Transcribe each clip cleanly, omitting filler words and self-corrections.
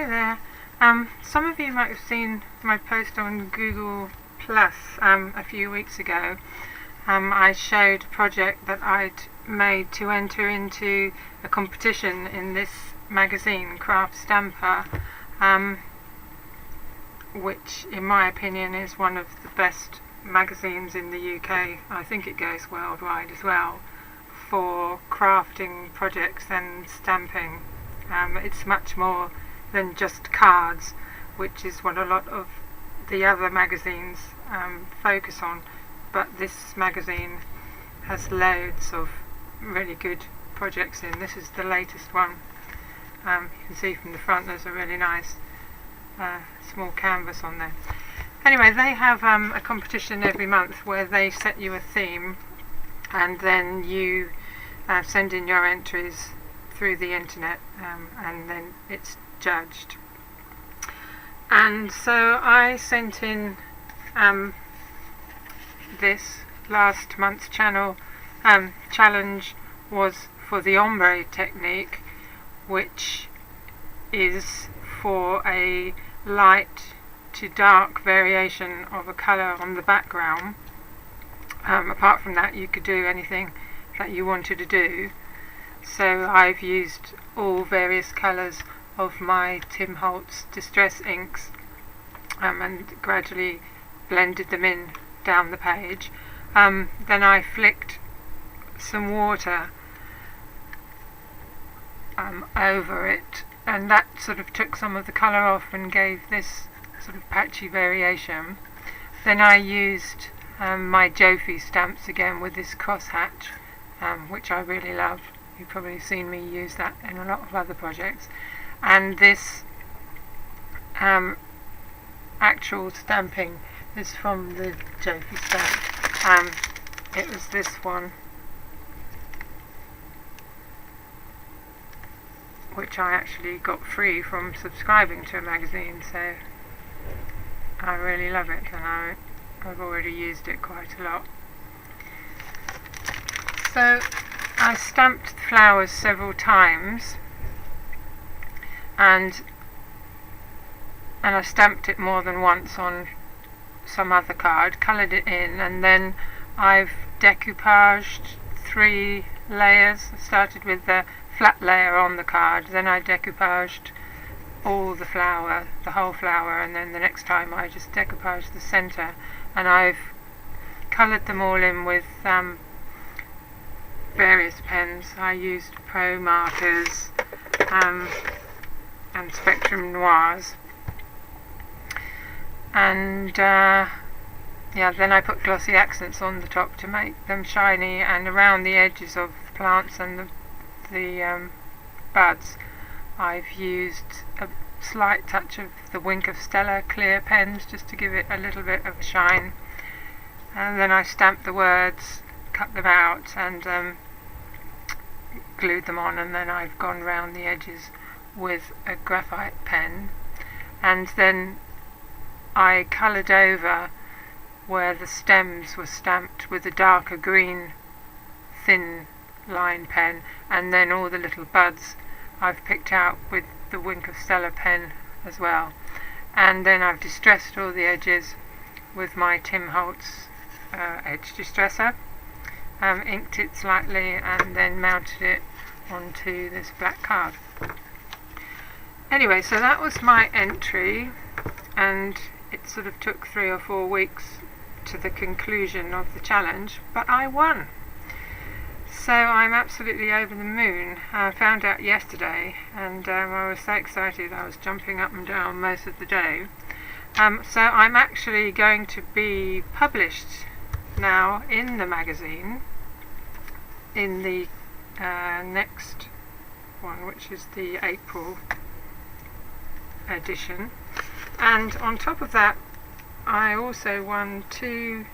Hi there. Some of you might have seen my post on Google Plus a few weeks ago. I showed a project that I'd made to enter into a competition in this magazine, Craft Stamper, which in my opinion is one of the best magazines in the UK. I think it goes worldwide as well for crafting projects and stamping. It's much more than just cards, which is what a lot of the other magazines focus on, but this magazine has loads of really good projects in. This is the latest one. You can see from the front there's a really nice small canvas on there. Anyway, they have a competition every month where they set you a theme and then you send in your entries through the internet, and then it's judged. And so I sent in this last month's challenge was for the ombre technique, which is for a light to dark variation of a colour on the background. Apart from that, you could do anything that you wanted to do. So I've used all various colours of my Tim Holtz Distress inks and gradually blended them in down the page. Then I flicked some water over it, and that sort of took some of the colour off and gave this sort of patchy variation. Then I used my Jofi stamps again with this crosshatch, which I really love. You've probably seen me use that in a lot of other projects. And this actual stamping is from the Jofi stamp. It was this one, which I actually got free from subscribing to a magazine, so I really love it, and I've already used it quite a lot. So I stamped the flowers several times, and I stamped it more than once on some other card, coloured it in, and then I've decoupaged 3 layers. I started with the flat layer on the card, then I decoupaged all the flower, the whole flower, and then the next time I just decoupaged the centre, and I've coloured them all in with various pens. I used Pro markers and Spectrum Noirs, and then I put glossy accents on the top to make them shiny, and around the edges of the plants and the buds I've used a slight touch of the Wink of Stella clear pens just to give it a little bit of a shine. And then I stamped the words, cut them out, and glued them on, and then I've gone round the edges with a graphite pen, and then I coloured over where the stems were stamped with a darker green thin line pen, and then all the little buds I've picked out with the Wink of Stella pen as well. And then I've distressed all the edges with my Tim Holtz edge distresser, inked it slightly, and then mounted it onto this black card. Anyway, so that was my entry, and it sort of took 3 or 4 weeks to the conclusion of the challenge, but I won. So I'm absolutely over the moon. I found out yesterday, and I was so excited I was jumping up and down most of the day. So I'm actually going to be published now in the magazine in the next one, which is the April edition. And on top of that, I also won 2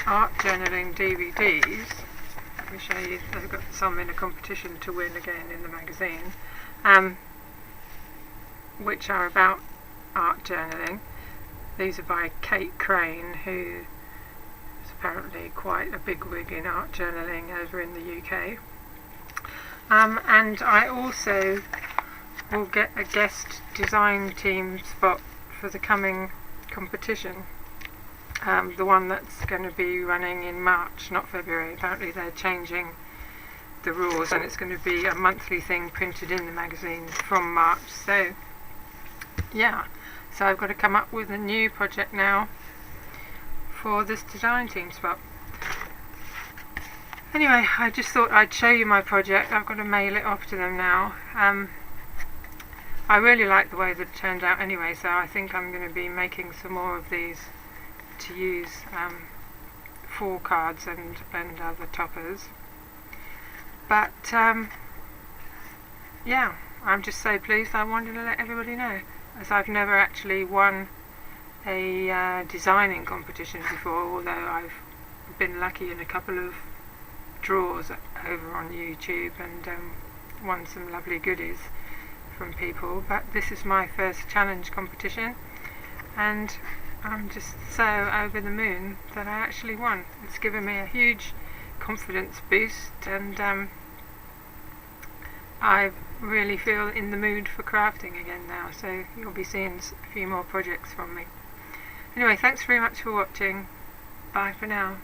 art journaling DVDs. Let me show you. I've got some in a competition to win again in the magazine, which are about art journaling. These are by Kate Crane, who is apparently quite a bigwig in art journaling over in the UK. And I also will get a guest design team spot for the coming competition. The one that's going to be running in March, not February. Apparently they're changing the rules and it's going to be a monthly thing printed in the magazine from March. So yeah, so I've got to come up with a new project now for this design team spot. Anyway, I just thought I'd show you my project. I've got to mail it off to them now. I really like the way that it turned out anyway, so I think I'm going to be making some more of these to use for cards and other toppers. But yeah, I'm just so pleased. I wanted to let everybody know, as I've never actually won a designing competition before, although I've been lucky in a couple of draws over on YouTube and won some lovely goodies from people. But this is my first challenge competition and I'm just so over the moon that I actually won. It's given me a huge confidence boost and I really feel in the mood for crafting again now, so you'll be seeing a few more projects from me. Anyway, thanks very much for watching. Bye for now.